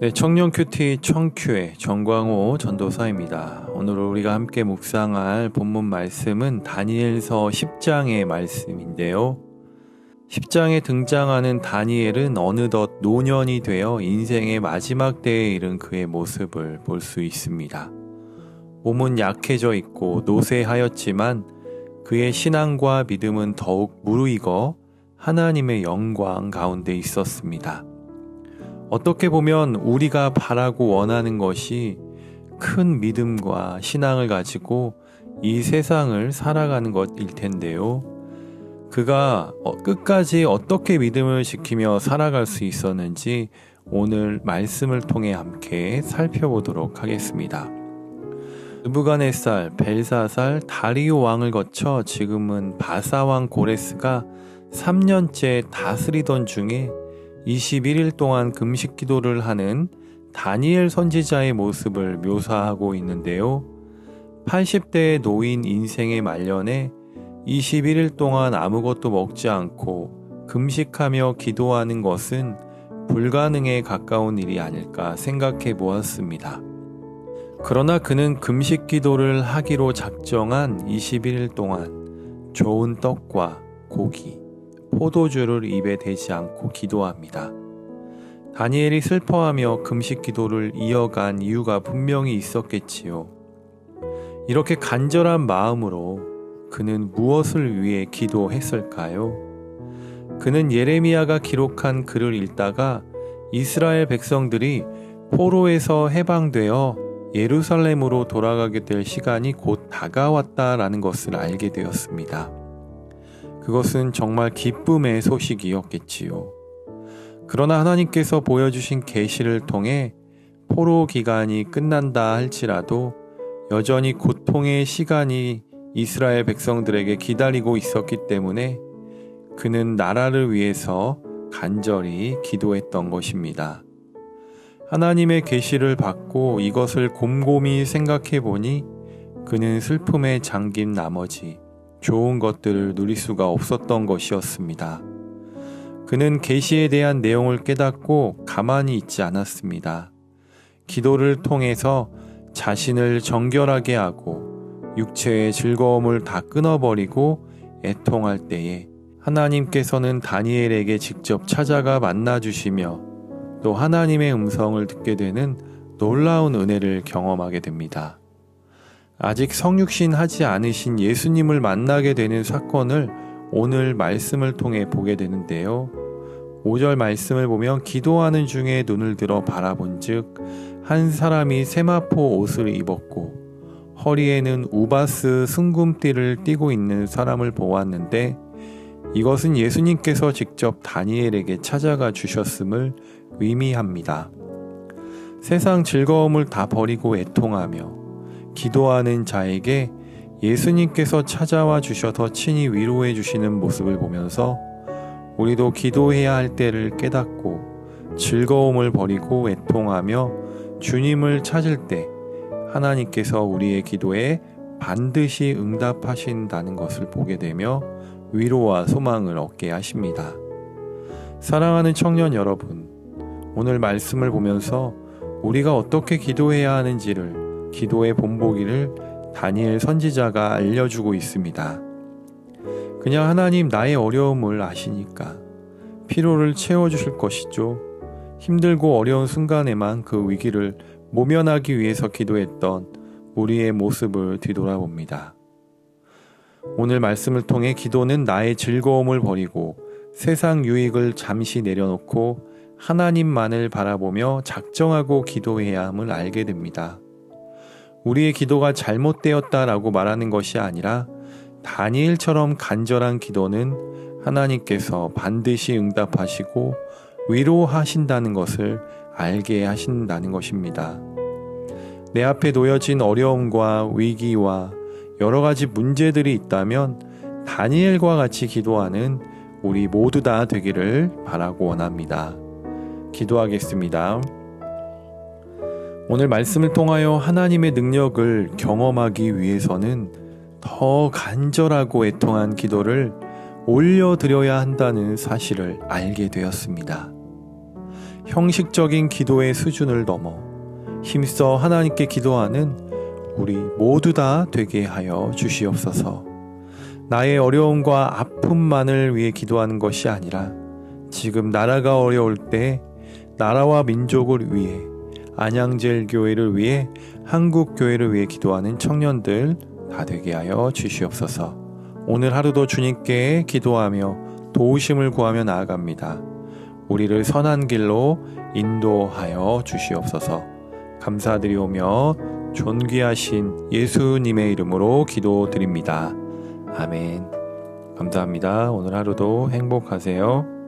네, 청년 큐티 청큐의 정광호 전도사입니다. 오늘 우리가 함께 묵상할 본문 말씀은 다니엘서 10장의 말씀인데요. 10장에 등장하는 다니엘은 어느덧 노년이 되어 인생의 마지막 때에 이른 그의 모습을 볼 수 있습니다. 몸은 약해져 있고 노쇠하였지만 그의 신앙과 믿음은 더욱 무르익어 하나님의 영광 가운데 있었습니다. 어떻게 보면 우리가 바라고 원하는 것이 큰 믿음과 신앙을 가지고 이 세상을 살아가는 것일 텐데요. 그가 끝까지 어떻게 믿음을 지키며 살아갈 수 있었는지 오늘 말씀을 통해 함께 살펴보도록 하겠습니다. 느부갓네살, 벨사살, 다리오 왕을 거쳐 지금은 바사왕 고레스가 3년째 다스리던 중에 21일 동안 금식 기도를 하는 다니엘 선지자의 모습을 묘사하고 있는데요. 80대의 노인 인생의 말년에 21일 동안 아무것도 먹지 않고 금식하며 기도하는 것은 불가능에 가까운 일이 아닐까 생각해 보았습니다. 그러나 그는 금식 기도를 하기로 작정한 21일 동안 좋은 떡과 고기, 포도주를 입에 대지 않고 기도합니다. 다니엘이 슬퍼하며 금식 기도를 이어간 이유가 분명히 있었겠지요. 이렇게 간절한 마음으로 그는 무엇을 위해 기도했을까요? 그는 예레미야가 기록한 글을 읽다가 이스라엘 백성들이 포로에서 해방되어 예루살렘으로 돌아가게 될 시간이 곧 다가왔다라는 것을 알게 되었습니다. 그것은 정말 기쁨의 소식이었겠지요. 그러나 하나님께서 보여주신 계시를 통해 포로 기간이 끝난다 할지라도 여전히 고통의 시간이 이스라엘 백성들에게 기다리고 있었기 때문에 그는 나라를 위해서 간절히 기도했던 것입니다. 하나님의 계시를 받고 이것을 곰곰이 생각해 보니 그는 슬픔에 잠긴 나머지 좋은 것들을 누릴 수가 없었던 것이었습니다. 그는 계시에 대한 내용을 깨닫고 가만히 있지 않았습니다. 기도를 통해서 자신을 정결하게 하고 육체의 즐거움을 다 끊어버리고 애통할 때에 하나님께서는 다니엘에게 직접 찾아가 만나주시며 또 하나님의 음성을 듣게 되는 놀라운 은혜를 경험하게 됩니다. 아직 성육신 하지 않으신 예수님을 만나게 되는 사건을 오늘 말씀을 통해 보게 되는데요. 5절 말씀을 보면 기도하는 중에 눈을 들어 바라본즉 한 사람이 세마포 옷을 입었고 허리에는 우바스 순금띠를 띠고 있는 사람을 보았는데 이것은 예수님께서 직접 다니엘에게 찾아가 주셨음을 의미합니다. 세상 즐거움을 다 버리고 애통하며 기도하는 자에게 예수님께서 찾아와 주셔서 친히 위로해 주시는 모습을 보면서 우리도 기도해야 할 때를 깨닫고 즐거움을 버리고 애통하며 주님을 찾을 때 하나님께서 우리의 기도에 반드시 응답하신다는 것을 보게 되며 위로와 소망을 얻게 하십니다. 사랑하는 청년 여러분, 오늘 말씀을 보면서 우리가 어떻게 기도해야 하는지를 기도의 본보기를 다니엘 선지자가 알려주고 있습니다. 그냥 하나님 나의 어려움을 아시니까 피로를 채워주실 것이죠. 힘들고 어려운 순간에만 그 위기를 모면하기 위해서 기도했던 우리의 모습을 뒤돌아봅니다. 오늘 말씀을 통해 기도는 나의 즐거움을 버리고 세상 유익을 잠시 내려놓고 하나님만을 바라보며 작정하고 기도해야 함을 알게 됩니다. 우리의 기도가 잘못되었다라고 말하는 것이 아니라 다니엘처럼 간절한 기도는 하나님께서 반드시 응답하시고 위로하신다는 것을 알게 하신다는 것입니다. 내 앞에 놓여진 어려움과 위기와 여러 가지 문제들이 있다면 다니엘과 같이 기도하는 우리 모두 다 되기를 바라고 원합니다. 기도하겠습니다. 오늘 말씀을 통하여 하나님의 능력을 경험하기 위해서는 더 간절하고 애통한 기도를 올려드려야 한다는 사실을 알게 되었습니다. 형식적인 기도의 수준을 넘어 힘써 하나님께 기도하는 우리 모두 다 되게 하여 주시옵소서. 나의 어려움과 아픔만을 위해 기도하는 것이 아니라 지금 나라가 어려울 때 나라와 민족을 위해, 안양제일교회를 위해, 한국교회를 위해 기도하는 청년들 다 되게 하여 주시옵소서. 오늘 하루도 주님께 기도하며 도우심을 구하며 나아갑니다. 우리를 선한 길로 인도하여 주시옵소서. 감사드리오며 존귀하신 예수님의 이름으로 기도드립니다. 아멘. 감사합니다. 오늘 하루도 행복하세요.